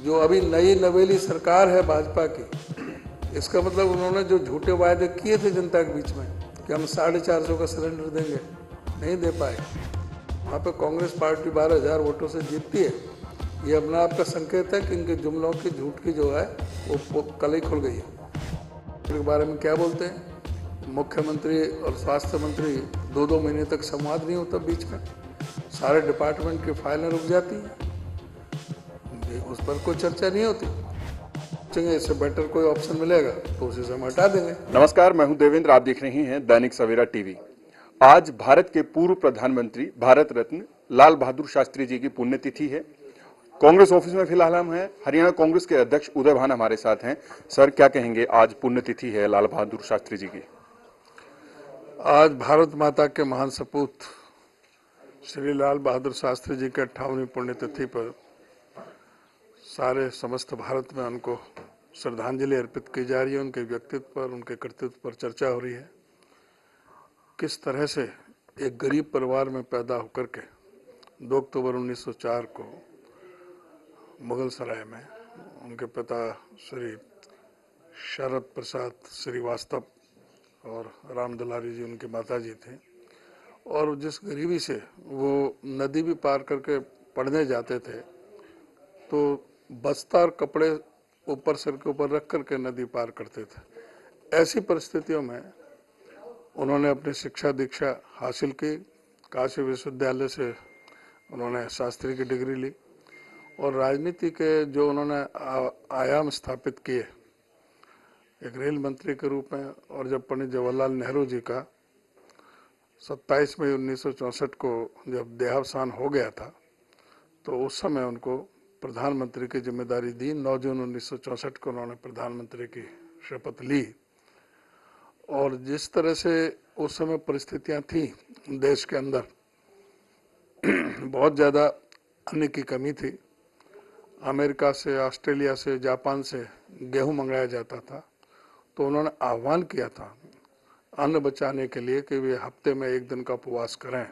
जो अभी नई नवेली सरकार है भाजपा की, इसका मतलब उन्होंने जो झूठे वायदे किए थे जनता के बीच में कि हम 450 का सिलेंडर देंगे, नहीं दे पाए। वहाँ पे कांग्रेस पार्टी 12,000 वोटों से जीतती है। ये अपना आपका संकेत है कि इनके जुमलों की झूठ की जो है वो कल ही खुल गई है। के बारे में क्या बोलते हैं, मुख्यमंत्री और स्वास्थ्य मंत्री 2-2 महीने तक संवाद नहीं होता बीच में, सारे डिपार्टमेंट की फाइलें रुक जाती हैं, उस पर कोई चर्चा नहीं होती। इससे बेटर कोई ऑप्शन मिलेगा तो उसी से हम हटा देंगे। नमस्कार, मैं हूं देवेंद्र, आप देख रहे हैं दैनिक सवेरा टीवी। आज भारत के पूर्व प्रधानमंत्री भारत रत्न लाल बहादुर शास्त्री जी की पुण्यतिथि है। कांग्रेस ऑफिस में फिलहाल हम हैं। हरियाणा कांग्रेस के अध्यक्ष उदय भान हमारे साथ हैं। सर, क्या कहेंगे, आज पुण्यतिथि है लाल बहादुर शास्त्री जी की। आज भारत माता के महान सपूत श्री लाल बहादुर शास्त्री जी के 58वीं पुण्यतिथि पर सारे समस्त भारत में उनको श्रद्धांजलि अर्पित की जा रही है। उनके व्यक्तित्व पर, उनके कर्तृत्व पर चर्चा हो रही है। किस तरह से एक गरीब परिवार में पैदा होकर के 2 अक्टूबर 1904 को मुगल सराय में उनके पिता श्री शरद प्रसाद श्रीवास्तव और राम दुलारी जी उनके माता जी थे, और जिस गरीबी से वो नदी भी पार करके पढ़ने जाते थे तो बस्ता और कपड़े ऊपर सिर के ऊपर रख करके नदी पार करते थे। ऐसी परिस्थितियों में उन्होंने अपनी शिक्षा दीक्षा हासिल की। काशी विश्वविद्यालय से उन्होंने शास्त्री की डिग्री ली और राजनीति के जो उन्होंने आयाम स्थापित किए एक रेल मंत्री के रूप में, और जब पंडित जवाहरलाल नेहरू जी का 27 मई 1964 को जब देहावसान हो गया था तो उस समय उनको प्रधानमंत्री की जिम्मेदारी दी। 9 जून 1964 को उन्होंने प्रधानमंत्री की शपथ ली। और जिस तरह से उस समय परिस्थितियां थी देश के अंदर, बहुत ज़्यादा अन्न की कमी थी। अमेरिका से, ऑस्ट्रेलिया से, जापान से गेहूं मंगाया जाता था, तो उन्होंने आह्वान किया था अन्न बचाने के लिए कि वे हफ्ते में 1 दिन का उपवास करें।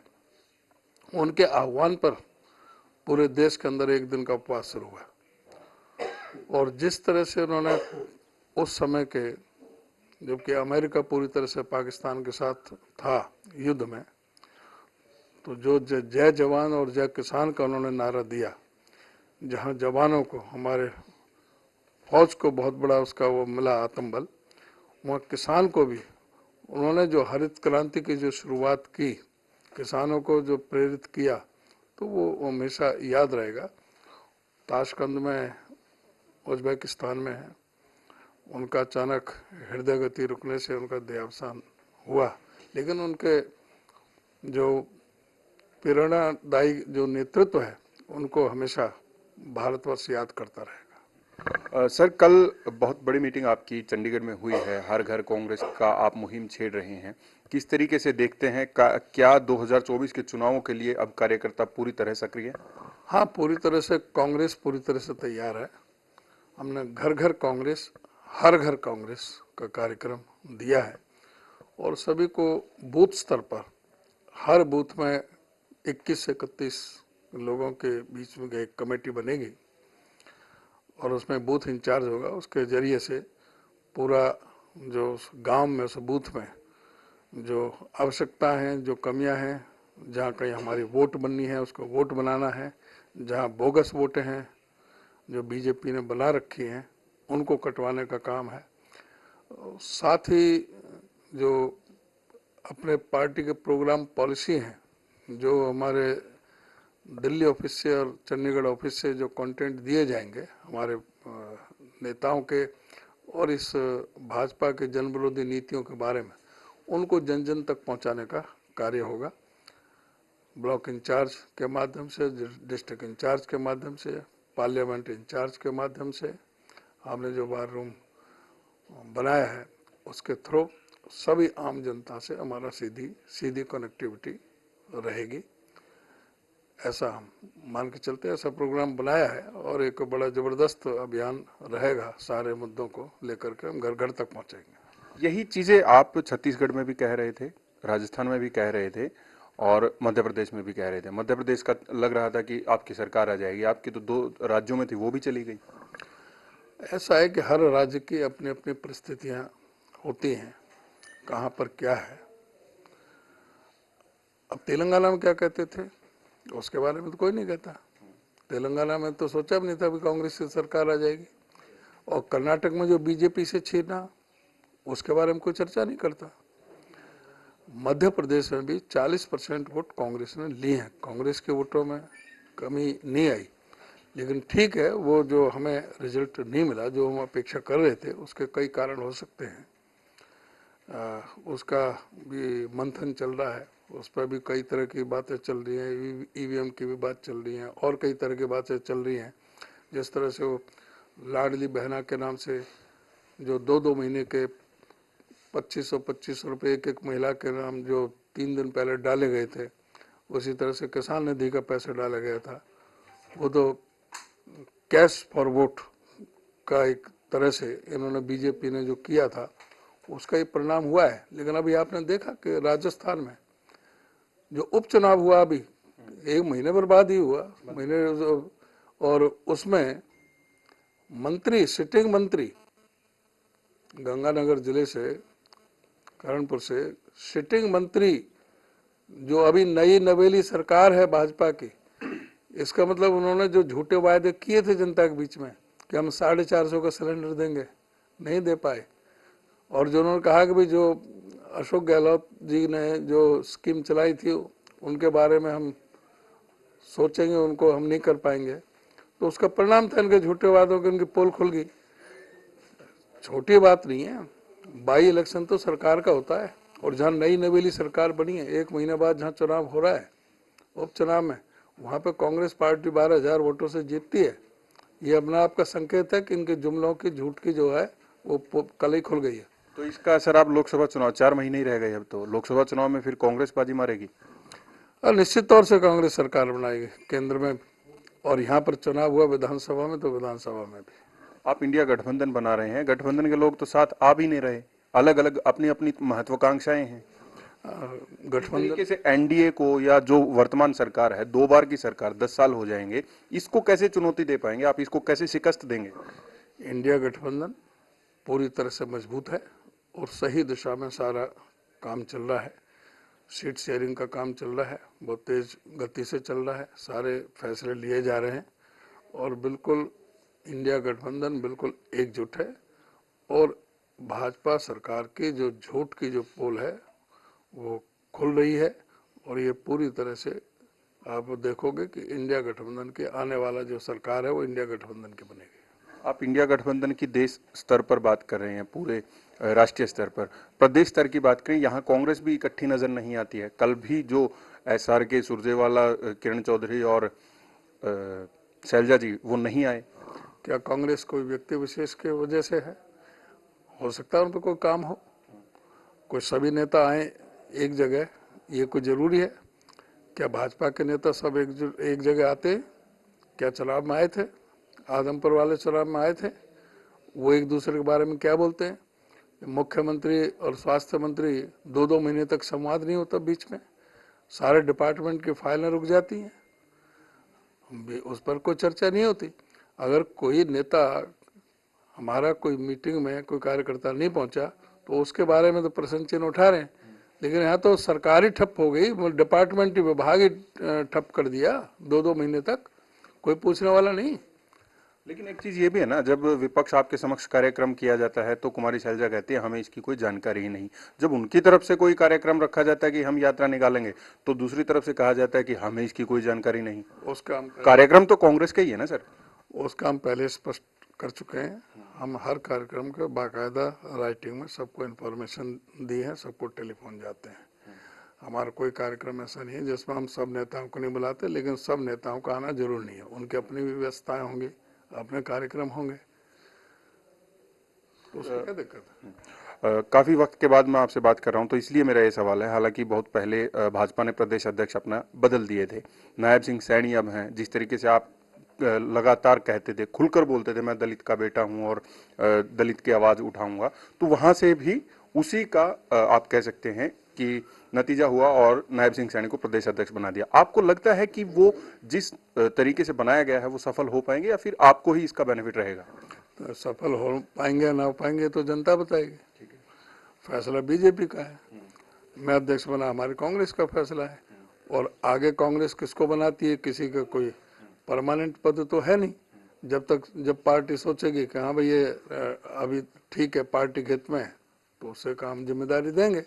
उनके आह्वान पर पूरे देश के अंदर 1 दिन का उपवास शुरू हुआ। और जिस तरह से उन्होंने उस समय के, जबकि अमेरिका पूरी तरह से पाकिस्तान के साथ था युद्ध में, तो जो जय जवान और जय किसान का उन्होंने नारा दिया, जहां जवानों को, हमारे फौज को बहुत बड़ा उसका वो मिला आत्मबल, वहाँ किसान को भी उन्होंने जो हरित क्रांति की जो शुरुआत की, किसानों को जो प्रेरित किया, तो वो हमेशा याद रहेगा। ताशकंद में, उज्बेकिस्तान में है, उनका अचानक हृदय गति रुकने से उनका देहावसान हुआ, लेकिन उनके जो प्रेरणादायी जो नेतृत्व है उनको हमेशा भारतवर्ष याद करता रहेगा। सर, कल बहुत बड़ी मीटिंग आपकी चंडीगढ़ में हुई है। हर घर कांग्रेस का आप मुहिम छेड़ रहे हैं। किस तरीके से देखते हैं, क्या 2024 के चुनावों के लिए अब कार्यकर्ता पूरी तरह सक्रिय है? हाँ, पूरी तरह से कांग्रेस पूरी तरह से तैयार है। हमने घर घर कांग्रेस, हर घर कांग्रेस का कार्यक्रम दिया है और सभी को बूथ स्तर पर, हर बूथ में 21 से 31 लोगों के बीच में एक कमेटी बनेगी और उसमें बूथ इंचार्ज होगा। उसके जरिए से पूरा जो गांव में, उस बूथ में जो आवश्यकता हैं, जो कमियां हैं, जहां कहीं हमारी वोट बननी है उसको वोट बनाना है, जहां बोगस वोटें हैं जो बीजेपी ने बना रखी हैं उनको कटवाने का काम है। साथ ही जो अपने पार्टी के प्रोग्राम पॉलिसी हैं, जो हमारे दिल्ली ऑफिस से और चंडीगढ़ ऑफिस से जो कंटेंट दिए जाएंगे हमारे नेताओं के और इस भाजपा के जन विरोधी नीतियों के बारे में, उनको जन जन तक पहुंचाने का कार्य होगा। ब्लॉक इंचार्ज के माध्यम से, डिस्ट्रिक्ट इंचार्ज के माध्यम से, पार्लियामेंट इंचार्ज के माध्यम से, हमने जो वार रूम बनाया है उसके थ्रू सभी आम जनता से हमारा सीधी कनेक्टिविटी रहेगी। ऐसा हम मान के चलते हैं, ऐसा प्रोग्राम बनाया है और एक बड़ा ज़बरदस्त अभियान रहेगा। सारे मुद्दों को लेकर के हम घर घर तक पहुंचेंगे। यही चीज़ें आप छत्तीसगढ़ में भी कह रहे थे, राजस्थान में भी कह रहे थे और मध्य प्रदेश में भी कह रहे थे। मध्य प्रदेश का लग रहा था कि आपकी सरकार आ जाएगी, आपकी तो 2 राज्यों में थी, वो भी चली गई। ऐसा है कि हर राज्य की अपनी अपनी परिस्थितियां होती हैं, कहाँ पर क्या है। अब तेलंगाना में क्या कहते थे उसके बारे में तो कोई नहीं कहता। तेलंगाना में तो सोचा भी नहीं था कि कांग्रेस की सरकार आ जाएगी। और कर्नाटक में जो बीजेपी से छीना उसके बारे में कोई चर्चा नहीं करता। मध्य प्रदेश में भी 40% वोट कांग्रेस ने लिए हैं। कांग्रेस के वोटों में कमी नहीं आई, लेकिन ठीक है, वो जो हमें रिजल्ट नहीं मिला जो हम अपेक्षा कर रहे थे उसके कई कारण हो सकते हैं। उसका भी मंथन चल रहा है, उस पर भी कई तरह की बातें चल रही हैं, ईवीएम की भी बात चल रही हैं और कई तरह की बातें चल रही हैं। जिस तरह से वो लाडली बहना के नाम से जो 2-2 महीने के 2500 रुपये एक एक महिला के नाम जो 3 दिन पहले डाले गए थे, उसी तरह से किसान निधि का पैसा डाला गया था। वो तो कैश फॉर वोट का एक तरह से इन्होंने बीजेपी ने जो किया था उसका ही परिणाम हुआ है। लेकिन अभी आपने देखा कि राजस्थान में जो उपचुनाव हुआ अभी 1 महीने पर बाद ही हुआ महीने, और उसमें मंत्री, सिटिंग मंत्री गंगानगर जिले से, कानपुर से सिटिंग मंत्री, जो अभी नई नवेली सरकार है भाजपा की, इसका मतलब उन्होंने जो झूठे वायदे किए थे जनता के बीच में कि हम 450 का सिलेंडर देंगे, नहीं दे पाए। और जो उन्होंने कहा कि भाई जो अशोक गहलोत जी ने जो स्कीम चलाई थी उनके बारे में हम सोचेंगे, उनको हम नहीं कर पाएंगे, तो उसका परिणाम था इनके झूठे वादों की, उनकी पोल खुल गई। छोटी बात नहीं है, बाई इलेक्शन तो सरकार का होता है, और जहाँ नई नवेली सरकार बनी है 1 महीने बाद जहाँ चुनाव हो रहा है उपचुनाव में, वहाँ पे कांग्रेस पार्टी 12,000 वोटों से जीतती है। ये अपना आपका संकेत है कि इनके जुमलों की, झूठ की जो है वो कल ही खुल गई है। तो इसका असर आप लोकसभा चुनाव 4 महीने ही रह गए, अब तो लोकसभा चुनाव में फिर कांग्रेस बाजी मारेगी। और निश्चित तौर से कांग्रेस सरकार बनाएगी केंद्र में, और यहाँ पर चुनाव हुआ विधानसभा में तो विधानसभा में भी। आप इंडिया गठबंधन बना रहे हैं, गठबंधन के लोग तो साथ आ भी नहीं रहे, अलग अलग अपनी अपनी महत्वाकांक्षाएं हैं। इस गठबंधन तरीके से एनडीए को, या जो वर्तमान सरकार है 2 बार की सरकार, 10 साल हो जाएंगे, इसको कैसे चुनौती दे पाएंगे आप, इसको कैसे शिकस्त देंगे? इंडिया गठबंधन पूरी तरह से मजबूत है और सही दिशा में सारा काम चल रहा है। सीट शेयरिंग का काम चल रहा है, बहुत तेज गति से चल रहा है, सारे फैसले लिए जा रहे हैं और बिल्कुल इंडिया गठबंधन बिल्कुल एकजुट है। और भाजपा सरकार की जो झूठ की जो पोल है वो खुल रही है, और ये पूरी तरह से आप देखोगे कि इंडिया गठबंधन के आने वाला जो सरकार है वो इंडिया गठबंधन की बनेगी। आप इंडिया गठबंधन की देश स्तर पर बात कर रहे हैं, पूरे राष्ट्रीय स्तर पर, प्रदेश स्तर की बात करें, यहाँ कांग्रेस भी इकट्ठी नजर नहीं आती है। कल भी जो एसआर के सुरजेवाला, किरण चौधरी और शैलजा जी वो नहीं आए। क्या कांग्रेस कोई व्यक्ति विशेष के वजह से है? हो सकता है उन पर कोई काम हो, कोई सभी नेता आए एक जगह, ये कोई जरूरी है? क्या भाजपा के नेता सब एक जगह आते हैं? क्या चुनाव में आए थे? आदमपुर वाले चुनाव में आए थे? वो एक दूसरे के बारे में क्या बोलते हैं? मुख्यमंत्री और स्वास्थ्य मंत्री 2-2 महीने तक संवाद नहीं होता बीच में, सारे डिपार्टमेंट की फाइलें रुक जाती हैं, उस पर कोई चर्चा नहीं होती। अगर कोई नेता, हमारा कोई मीटिंग में कोई कार्यकर्ता नहीं पहुंचा तो उसके बारे में तो प्रश्न चिन्ह उठा रहे हैं, लेकिन यहाँ तो सरकार ही ठप हो गई, डिपार्टमेंट विभाग ही ठप कर दिया 2-2 महीने तक, कोई पूछने वाला नहीं। लेकिन एक चीज ये भी है ना, जब विपक्ष आपके समक्ष कार्यक्रम किया जाता है तो कुमारी शैलजा कहती है हमें इसकी कोई जानकारी ही नहीं। जब उनकी तरफ से कोई कार्यक्रम रखा जाता है कि हम यात्रा निकालेंगे, तो दूसरी तरफ से कहा जाता है कि हमें इसकी कोई जानकारी नहीं। उसका हम कार्यक्रम तो कांग्रेस का ही है ना सर। उसका हम पहले स्पष्ट कर चुके हैं। हम हर कार्यक्रम के बाकायदा राइटिंग में सबको इन्फॉर्मेशन दी है, सबको टेलीफोन जाते हैं। हमारा कोई कार्यक्रम ऐसा नहीं है जिसमें हम सब नेताओं को नहीं बुलाते, लेकिन सब नेताओं का आना जरूर नहीं है, उनकी अपनी भी व्यवस्थाएं होंगी, अपने कार्यक्रम होंगे, तो उसमें क्या दिक्कत है? काफी वक्त के बाद मैं आपसे बात कर रहा हूं, तो इसलिए मेरा ये सवाल है, हालांकि बहुत पहले भाजपा ने प्रदेश अध्यक्ष अपना बदल दिए थे, नायब सिंह सैनी अब हैं। जिस तरीके से आप लगातार कहते थे, खुलकर बोलते थे मैं दलित का बेटा हूं और दलित की आवाज उठाऊंगा, तो वहां से भी उसी का आप कह सकते हैं कि नतीजा हुआ और नायब सिंह सैनी को प्रदेश अध्यक्ष बना दिया। आपको लगता है कि वो जिस तरीके से बनाया गया है वो सफल हो पाएंगे, या फिर आपको ही इसका बेनिफिट रहेगा? सफल हो पाएंगे या ना हो पाएंगे तो जनता बताएगी। फैसला बीजेपी का है, मैं अध्यक्ष बना हमारी कांग्रेस का फैसला है। और आगे कांग्रेस किसको बनाती है, किसी का कोई परमानेंट पद तो है नहीं। जब पार्टी सोचेगी कि हाँ भाई ये अभी ठीक है, पार्टी के हित में है, तो उससे काम जिम्मेदारी देंगे।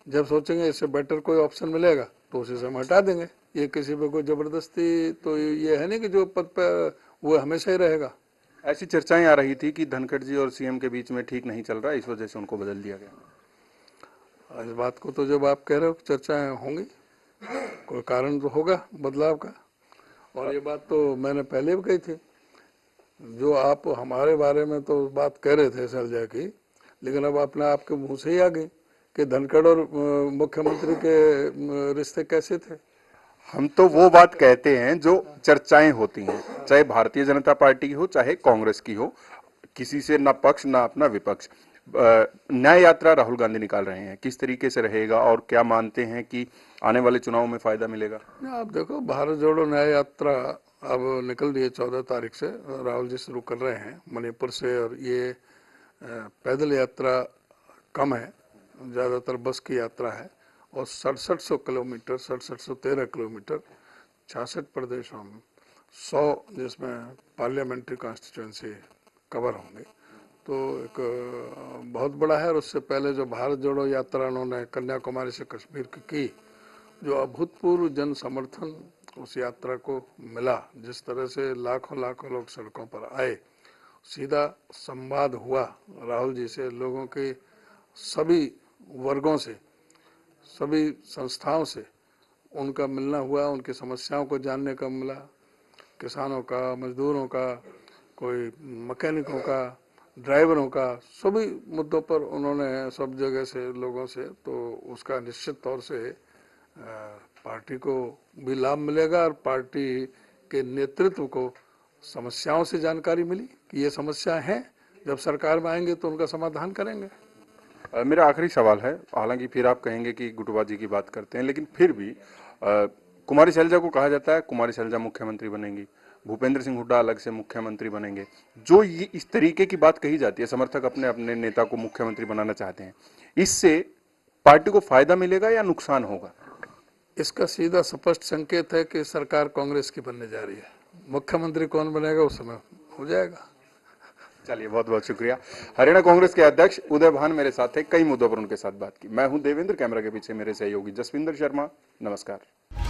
जब सोचेंगे इससे बेटर कोई ऑप्शन मिलेगा तो उसी से हम हटा देंगे। ये किसी पे कोई जबरदस्ती तो ये है नहीं कि जो पद पे वो हमेशा ही रहेगा। ऐसी चर्चाएं आ रही थी कि धनखड़ जी और सीएम के बीच में ठीक नहीं चल रहा, इस वजह से उनको बदल दिया गया। इस बात को तो जब आप कह रहे हो चर्चाएं होंगी, कोई कारण तो होगा बदलाव का। और ये बात तो मैंने पहले भी कही थी। जो आप हमारे बारे में तो बात कह रहे थे शैलजा की, लेकिन अब अपने आपके मुंह से ही आ गई कि धनखड़ और मुख्यमंत्री के रिश्ते कैसे थे। हम तो वो बात कहते हैं जो चर्चाएं होती हैं, चाहे भारतीय जनता पार्टी की हो चाहे कांग्रेस की हो, किसी से ना पक्ष ना अपना विपक्ष। न्याय यात्रा राहुल गांधी निकाल रहे हैं, किस तरीके से रहेगा और क्या मानते हैं कि आने वाले चुनाव में फायदा मिलेगा? आप देखो, भारत जोड़ो न्याय यात्रा अब निकल रही है 14 तारीख से, राहुल जी शुरू कर रहे हैं मणिपुर से। और ये पैदल यात्रा कम है, ज़्यादातर बस की यात्रा है। और 6700 किलोमीटर, 6713 किलोमीटर, 66 प्रदेशों में 100 जिसमें पार्लियामेंट्री कॉन्स्टिट्यूंसी कवर होंगे, तो एक बहुत बड़ा है। और उससे पहले जो भारत जोड़ो यात्रा उन्होंने कन्याकुमारी से कश्मीर की, जो अभूतपूर्व जन समर्थन उस यात्रा को मिला, जिस तरह से लाखों लाखों लोग सड़कों पर आए, सीधा संवाद हुआ राहुल जी से, लोगों के सभी वर्गों से, सभी संस्थाओं से उनका मिलना हुआ, उनकी समस्याओं को जानने का मिला, किसानों का, मजदूरों का, कोई मैकेनिकों का, ड्राइवरों का, सभी मुद्दों पर उन्होंने सब जगह से लोगों से, तो उसका निश्चित तौर से पार्टी को भी लाभ मिलेगा। और पार्टी के नेतृत्व को समस्याओं से जानकारी मिली कि ये समस्या है, जब सरकार में आएंगे तो उनका समाधान करेंगे। मेरा आखिरी सवाल है, हालांकि फिर आप कहेंगे कि गुटबाजी की बात करते हैं, लेकिन फिर भी कुमारी शैलजा को कहा जाता है कुमारी शैलजा मुख्यमंत्री बनेंगी, भूपेंद्र सिंह हुड्डा अलग से मुख्यमंत्री बनेंगे। जो ये इस तरीके की बात कही जाती है, समर्थक अपने अपने नेता को मुख्यमंत्री बनाना चाहते हैं, इससे पार्टी को फायदा मिलेगा या नुकसान होगा? इसका सीधा स्पष्ट संकेत है कि सरकार कांग्रेस की बनने जा रही है। मुख्यमंत्री कौन बनेगा उस समय हो जाएगा। चलिए, बहुत बहुत शुक्रिया। हरियाणा कांग्रेस के अध्यक्ष उदय भान मेरे साथ थे, कई मुद्दों पर उनके साथ बात की। मैं हूं देवेंद्र, कैमरा के पीछे मेरे सहयोगी जसविंदर शर्मा। नमस्कार।